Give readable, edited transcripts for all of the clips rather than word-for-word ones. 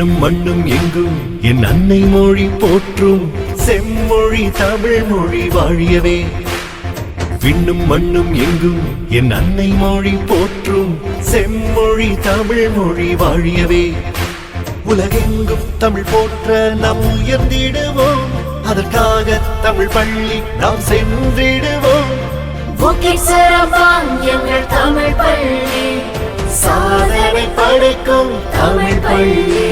விண்ணும் மண்ணும் எங்கும் என் அன்னை மொழி போற்றும் செம்மொழி தமிழ் மொழி வாழியவே. விண்ணும் மண்ணும் எங்கும் என் அன்னை மொழி போற்றும் செம்மொழி தமிழ் மொழி வாழியவே. உலகெங்கும் தமிழ் போற்ற நாம் உயர்ந்திடுவோம், அதற்காக தமிழ் பள்ளி நாம் சென்றிடுவோம். எங்கள் தமிழ் பள்ளி சாதனை படைக்கும் தமிழ் பள்ளி.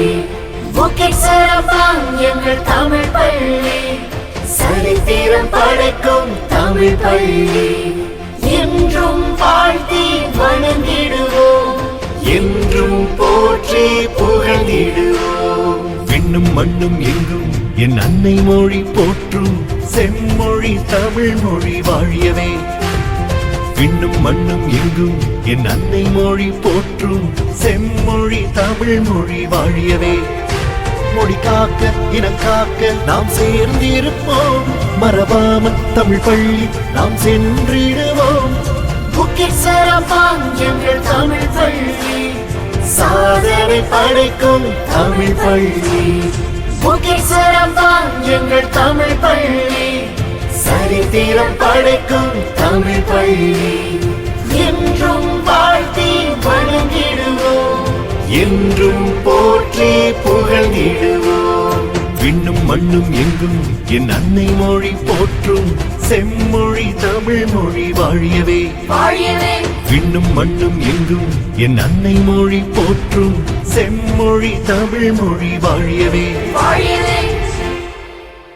எங்கள் தமிழ் பள்ளி சரித்திரம் படைக்கும் தமிழ் பள்ளி. என்றும் வாழ்த்தி வணங்கிடுவோம், என்றும் போற்றி புகழ்ந்திடுவோம். விண்ணும் மண்ணும் எங்கும் என் அன்னை மொழி போற்றும் செம்மொழி தமிழ் மொழி வாழியவே. விண்ணும் மண்ணும் எங்கும் என் அன்னை மொழி போற்றும் செம்மொழி தமிழ் மொழி வாழியவே. மொழி காக்க இனம் காக்க நாம் சேர்ந்திருப்போம், மறவாமல் தமிழ் பள்ளி நாம் சென்றிடுவோம். எங்கள் தமிழ் பள்ளி சாதனை படைக்கும் தமிழ் பள்ளி. எங்கள் தமிழ் பள்ளி சரித்திரம் படைக்கும் தமிழ் பள்ளி. என்றும் வாழ்த்தி வணங்கிடுவோம், என்றும் போற்றி புகழ்ந்திடுவோம். விண்ணும் மண்ணும் எங்கும் என் அன்னை மொழி போற்றும் செம்மொழி தமிழ் மொழி வாழியவே. விண்ணும் மண்ணும் எங்கும் என் அன்னை மொழி போற்றும் செம்மொழி தமிழ் மொழி வாழியவே.